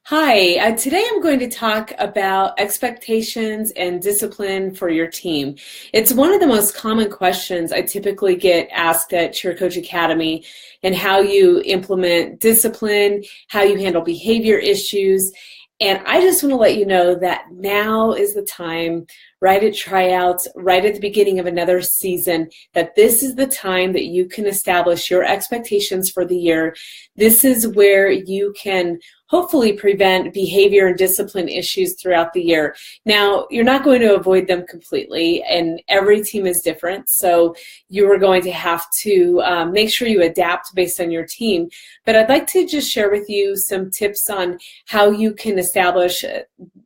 Hi, today I'm going to talk about expectations and discipline for your team. It's one of the most common questions I typically get asked at Cheer Coach Academy, and how you implement discipline, how you handle behavior issues. And I just want to let you know that now is the time, right at tryouts, right at the beginning of another season, that this is the time that you can establish your expectations for the year. This is where you can hopefully prevent behavior and discipline issues throughout the year. Now, you're not going to avoid them completely, and every team is different, so you are going to have to make sure you adapt based on your team. But I'd like to just share with you some tips on how you can establish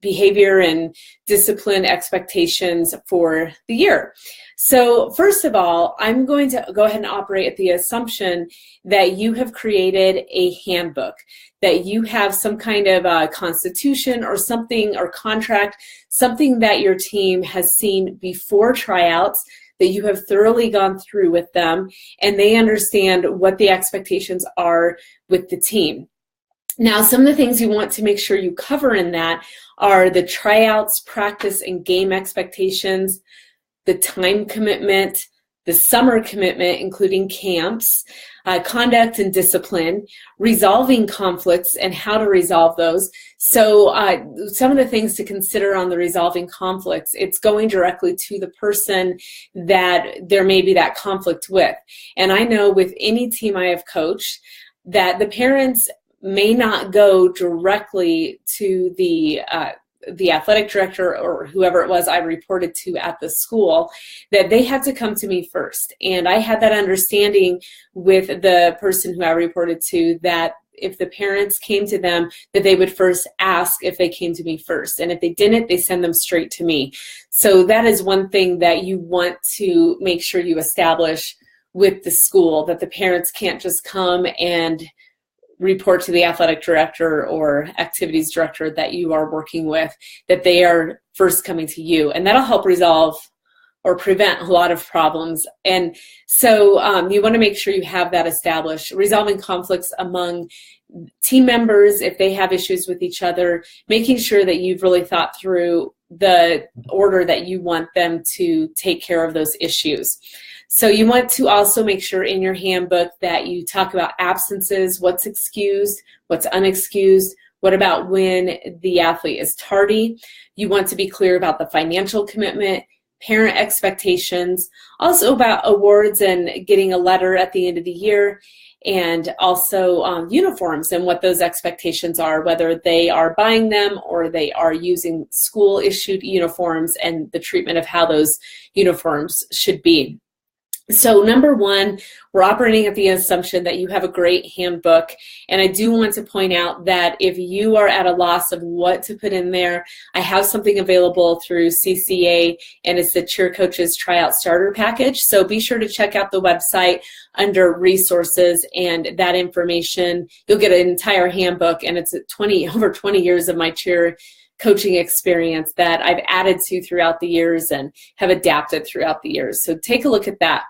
behavior and discipline expectations for the year. So first of all, I'm going to go ahead and operate at the assumption that you have created a handbook, that you have some kind of constitution or something, or contract, something that your team has seen before tryouts, that you have thoroughly gone through with them, and they understand what the expectations are with the team. Now, some of the things you want to make sure you cover in that are the tryouts, practice, and game expectations, the time commitment, the summer commitment, including camps, conduct and discipline, resolving conflicts and how to resolve those. So some of the things to consider on the resolving conflicts, it's going directly to the person that there may be that conflict with. And I know with any team I have coached that the parents may not go directly to the athletic director or whoever it was I reported to at the school, that they had to come to me first. And I had that understanding with the person who I reported to, that if the parents came to them, that they would first ask if they came to me first. And if they didn't, they send them straight to me. So that is one thing that you want to make sure you establish with the school, that the parents can't just come and report to the athletic director or activities director that you are working with, that they are first coming to you. And that'll help resolve or prevent a lot of problems. And so you want to make sure you have that established. Resolving conflicts among team members, if they have issues with each other, making sure that you've really thought through the order that you want them to take care of those issues. So you want to also make sure in your handbook that you talk about absences, what's excused, what's unexcused, what about when the athlete is tardy. You want to be clear about the financial commitment, parent expectations, also about awards and getting a letter at the end of the year, and also uniforms and what those expectations are, whether they are buying them or they are using school-issued uniforms, and the treatment of how those uniforms should be. So number one, we're operating at the assumption that you have a great handbook. And I do want to point out that if you are at a loss of what to put in there, I have something available through CCA, and it's the Cheer Coaches Tryout Starter Package. So be sure to check out the website under resources, and that information, you'll get an entire handbook, and it's over 20 years of my cheer coaching experience that I've added to throughout the years and have adapted throughout the years. So take a look at that.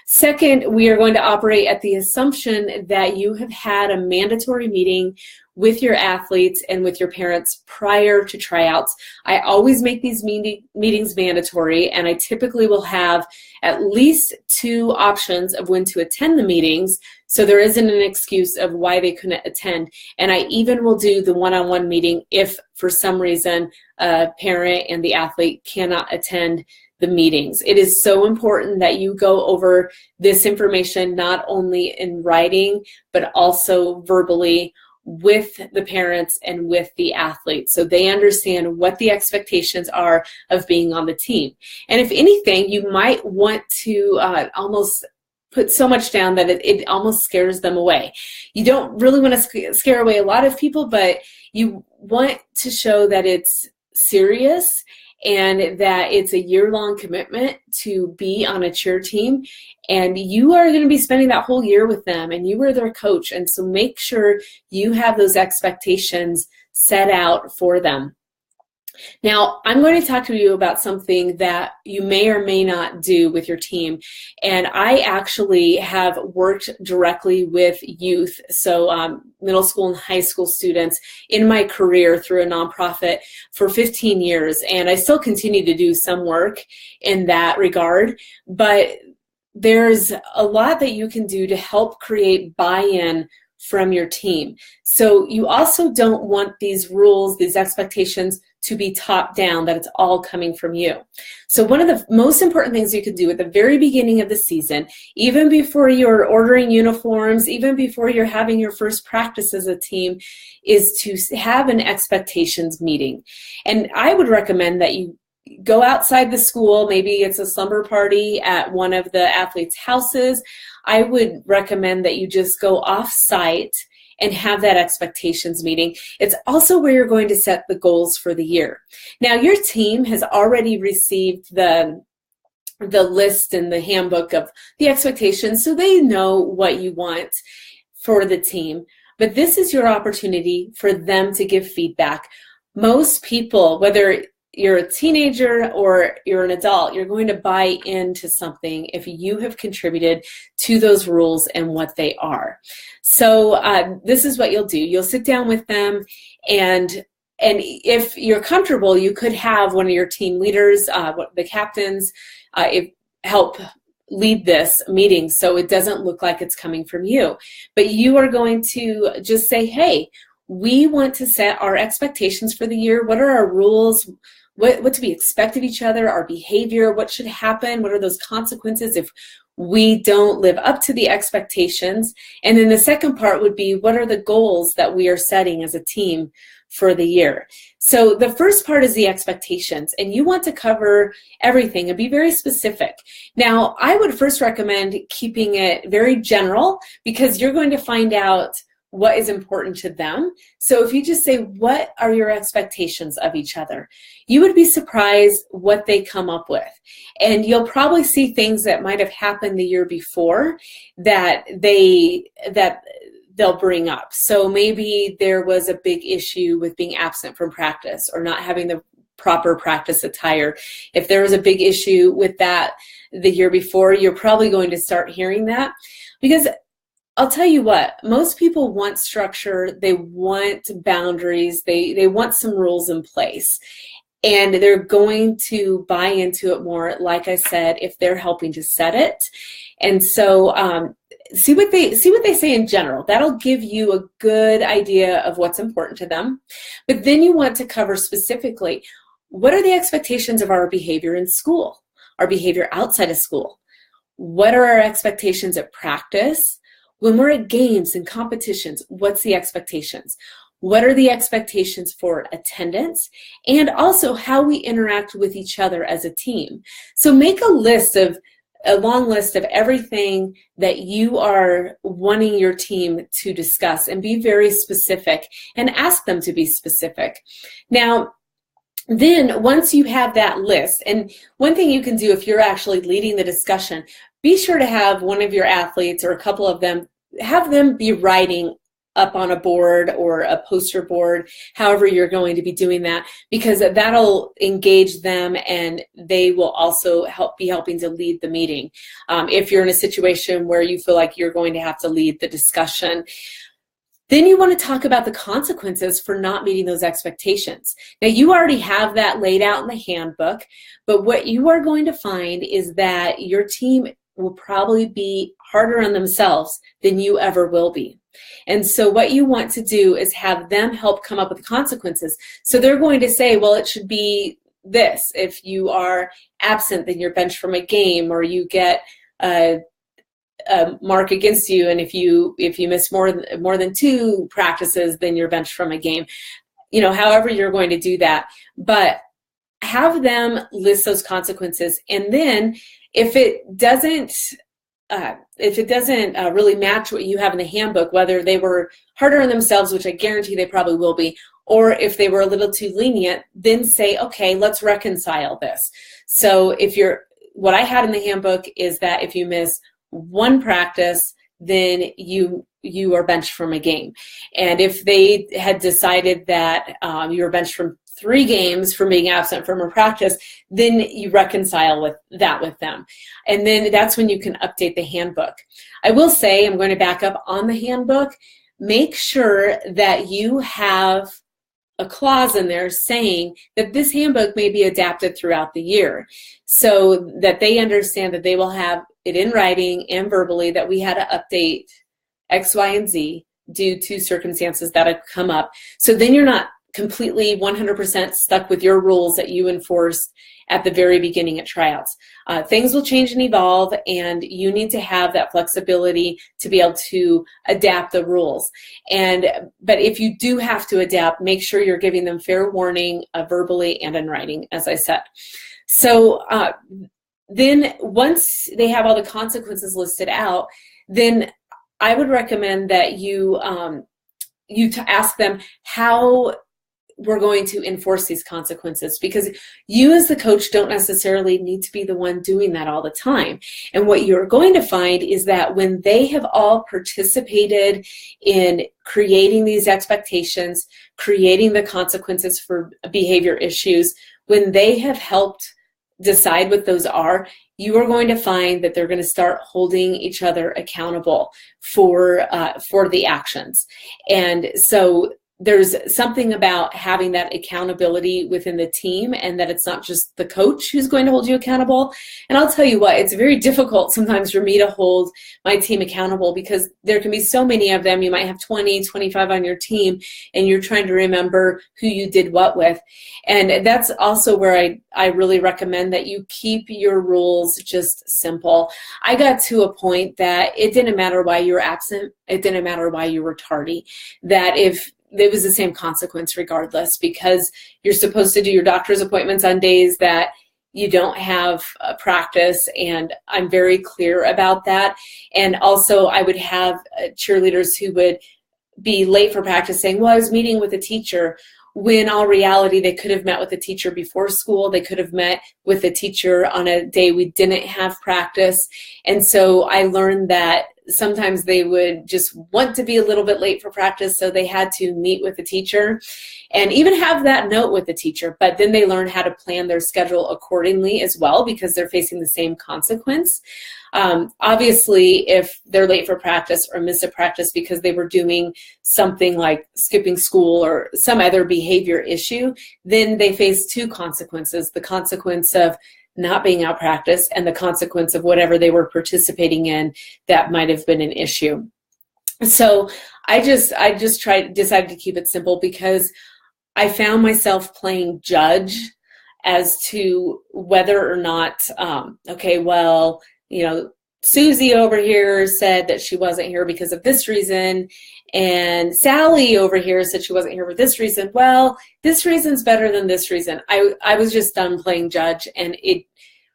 Second, we are going to operate at the assumption that you have had a mandatory meeting with your athletes and with your parents prior to tryouts. I always make these meetings mandatory, and I typically will have at least 2 options of when to attend the meetings, so there isn't an excuse of why they couldn't attend. And I even will do the one-on-one meeting if for some reason a parent and the athlete cannot attend the meetings. It is so important that you go over this information not only in writing, but also verbally with the parents and with the athletes, so they understand what the expectations are of being on the team. And if anything, you might want to almost put so much down that it almost scares them away. You don't really want to scare away a lot of people, but you want to show that it's serious and that it's a year-long commitment to be on a cheer team, and you are going to be spending that whole year with them, and you are their coach. And so make sure you have those expectations set out for them. Now, I'm going to talk to you about something that you may or may not do with your team. And I actually have worked directly with youth, so middle school and high school students in my career through a nonprofit for 15 years. And I still continue to do some work in that regard. But there's a lot that you can do to help create buy-in from your team. So you also don't want these rules, these expectations to be top down, that it's all coming from you. So one of the most important things you can do at the very beginning of the season, even before you're ordering uniforms, even before you're having your first practice as a team, is to have an expectations meeting. And I would recommend that you go outside the school. Maybe it's a slumber party at one of the athletes' houses. I would recommend that you just go off-site and have that expectations meeting. It's also where you're going to set the goals for the year. Now, your team has already received the list and the handbook of the expectations, so they know what you want for the team. But this is your opportunity for them to give feedback. Most people, whether you're a teenager or you're an adult, you're going to buy into something if you have contributed to those rules and what they are. So this is what you'll do. You'll sit down with them, and if you're comfortable, you could have one of your team leaders, the captains, help lead this meeting so it doesn't look like it's coming from you. But you are going to just say, hey, we want to set our expectations for the year. What are our rules? What do we expect of each other, our behavior, what should happen, what are those consequences if we don't live up to the expectations? And then the second part would be, what are the goals that we are setting as a team for the year? So the first part is the expectations, and you want to cover everything and be very specific. Now, I would first recommend keeping it very general, because you're going to find out what is important to them. So if you just say, what are your expectations of each other? You would be surprised what they come up with. And you'll probably see things that might have happened the year before that they'll bring up. So maybe there was a big issue with being absent from practice or not having the proper practice attire. If there was a big issue with that the year before, you're probably going to start hearing that, because I'll tell you what, most people want structure, they want boundaries, they want some rules in place. And they're going to buy into it more, like I said, if they're helping to set it. And so see what they say in general. That'll give you a good idea of what's important to them. But then you want to cover specifically, what are the expectations of our behavior in school, our behavior outside of school? What are our expectations at practice? When we're at games and competitions, what's the expectations? What are the expectations for attendance? And also how we interact with each other as a team. So make a long list of everything that you are wanting your team to discuss, and be very specific and ask them to be specific. Now, then once you have that list, and one thing you can do if you're actually leading the discussion, be sure to have one of your athletes or a couple of them, have them be writing up on a board or a poster board, however you're going to be doing that, because that'll engage them and they will also be helping to lead the meeting. If you're in a situation where you feel like you're going to have to lead the discussion, then you want to talk about the consequences for not meeting those expectations. Now, you already have that laid out in the handbook, but what you are going to find is that your team will probably be harder on themselves than you ever will be. And so what you want to do is have them help come up with the consequences. So they're going to say, well, it should be this. If you are absent, then you're benched from a game, or you get a mark against you, and if you miss more than 2 practices, then you're benched from a game. However you're going to do that, but have them list those consequences. And then if it doesn't really match what you have in the handbook, whether they were harder on themselves, which I guarantee they probably will be, or if they were a little too lenient, then say, okay, let's reconcile this. So what I had in the handbook is that if you miss 1 practice, then you are benched from a game. And if they had decided that you were benched from 3 games from being absent from a practice, then you reconcile with them. And then that's when you can update the handbook. I will say, I'm going to back up on the handbook, make sure that you have a clause in there saying that this handbook may be adapted throughout the year, so that they understand that they will have it in writing and verbally that we had to update X, Y, and Z due to circumstances that have come up. So then you're not completely 100% stuck with your rules that you enforced at the very beginning at tryouts. Things will change and evolve, and you need to have that flexibility to be able to adapt the rules. But if you do have to adapt, make sure you're giving them fair warning verbally and in writing, as I said. So then once they have all the consequences listed out, then I would recommend that you ask them how we're going to enforce these consequences, because you as the coach don't necessarily need to be the one doing that all the time. And what you're going to find is that when they have all participated in creating these expectations, creating the consequences for behavior issues, when they have helped decide what those are, you are going to find that they're going to start holding each other accountable for the actions. And so there's something about having that accountability within the team, and that it's not just the coach who's going to hold you accountable. And I'll tell you what, it's very difficult sometimes for me to hold my team accountable, because there can be so many of them. You might have 20, 25 on your team, and you're trying to remember who you did what with. And that's also where I really recommend that you keep your rules just simple. I got to a point that it didn't matter why you were absent. It didn't matter why you were tardy. That if it was the same consequence regardless, because you're supposed to do your doctor's appointments on days that you don't have a practice, and I'm very clear about that. And also I would have cheerleaders who would be late for practice saying, well, I was meeting with a teacher, when all reality they could have met with a teacher before school. They could have met with a teacher on a day we didn't have practice. And so I learned that sometimes they would just want to be a little bit late for practice, so they had to meet with the teacher and even have that note with the teacher. But then they learn how to plan their schedule accordingly as well, because they're facing the same consequence. Obviously, if they're late for practice or miss a practice because they were doing something like skipping school or some other behavior issue, then they face 2 consequences: the consequence of not being out practice, and the consequence of whatever they were participating in that might have been an issue. So I just decided to keep it simple, because I found myself playing judge as to whether or not, okay, well, Susie over here said that she wasn't here because of this reason, and Sally over here said she wasn't here for this reason. Well, this reason's better than this reason. I was just done playing judge, and it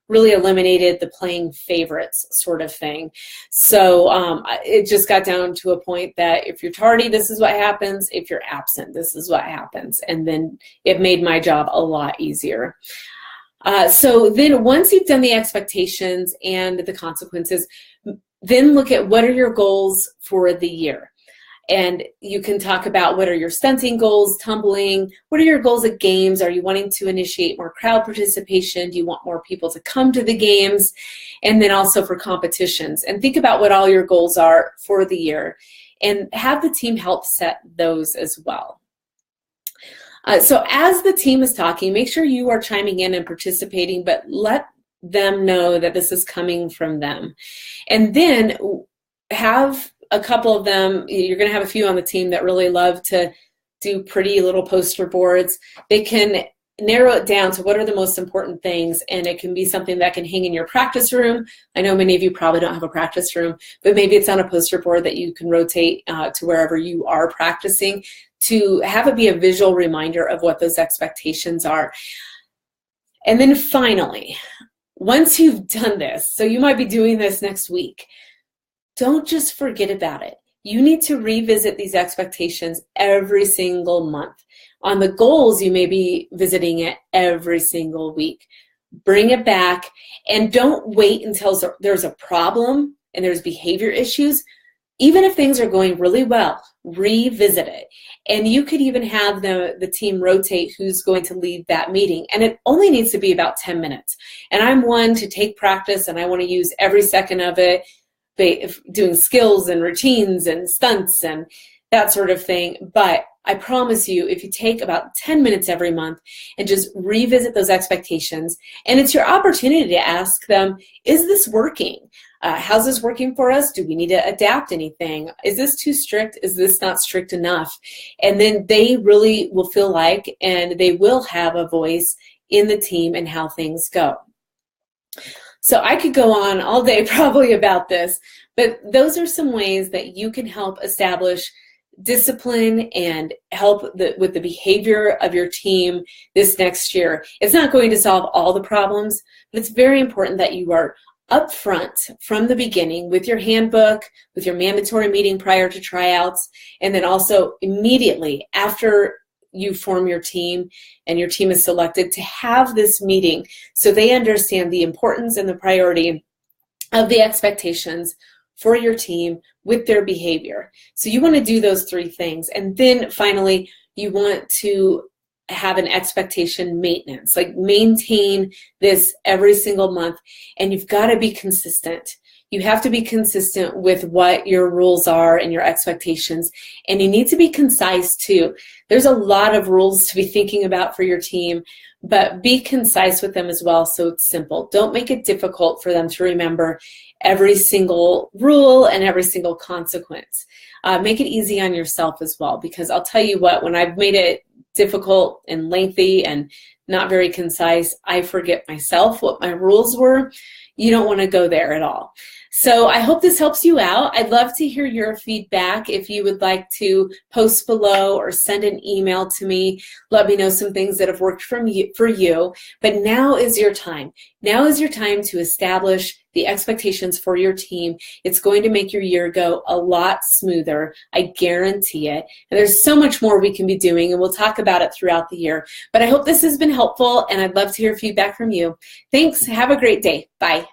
really eliminated the playing favorites sort of thing. So it just got down to a point that if you're tardy, this is what happens. If you're absent, this is what happens. And then it made my job a lot easier. So then once you've done the expectations and the consequences, then look at what are your goals for the year. And you can talk about what are your stunting goals, tumbling, what are your goals at games? Are you wanting to initiate more crowd participation? Do you want more people to come to the games? And then also for competitions. And think about what all your goals are for the year, and have the team help set those as well. So as the team is talking, make sure you are chiming in and participating, but let them know that this is coming from them. And then have a couple of them, you're going to have a few on the team that really love to do pretty little poster boards. They can narrow it down to what are the most important things, and it can be something that can hang in your practice room. I know many of you probably don't have a practice room, but maybe it's on a poster board that you can rotate to wherever you are practicing, to have it be a visual reminder of what those expectations are. And then finally, once you've done this, so you might be doing this next week, don't just forget about it. You need to revisit these expectations every single month. On the goals, you may be visiting it every single week. Bring it back, and don't wait until there's a problem and there's behavior issues. Even if things are going really well, revisit it. And you could even have the team rotate who's going to lead that meeting. And it only needs to be about 10 minutes. And I'm one to take practice, and I want to use every second of it, doing skills and routines and stunts and that sort of thing. But I promise you, if you take about 10 minutes every month and just revisit those expectations, and it's your opportunity to ask them, is this working? How's this working for us? Do we need to adapt anything? Is this too strict? Is this not strict enough? And then they really will feel like, and they will have a voice in the team and how things go. So I could go on all day probably about this, but those are some ways that you can help establish discipline and help with the behavior of your team this next year. It's not going to solve all the problems, but it's very important that you are upfront from the beginning with your handbook, with your mandatory meeting prior to tryouts, and then also immediately after you form your team and your team is selected, to have this meeting so they understand the importance and the priority of the expectations for your team with their behavior. So you want to do those three things. And then finally, you want to have an expectation maintenance, like maintain this every single month, and you've got to be consistent. You have to be consistent with what your rules are and your expectations, and you need to be concise too. There's a lot of rules to be thinking about for your team, but be concise with them as well so it's simple. Don't make it difficult for them to remember every single rule and every single consequence. Make it easy on yourself as well, because I'll tell you what, when I've made it difficult and lengthy and not very concise, I forget myself what my rules were. You don't want to go there at all. So I hope this helps you out. I'd love to hear your feedback. If you would like to post below or send an email to me, let me know some things that have worked for you. But now is your time. Now is your time to establish the expectations for your team. It's going to make your year go a lot smoother. I guarantee it. And there's so much more we can be doing, and we'll talk about it throughout the year. But I hope this has been helpful, and I'd love to hear feedback from you. Thanks. Have a great day. Bye.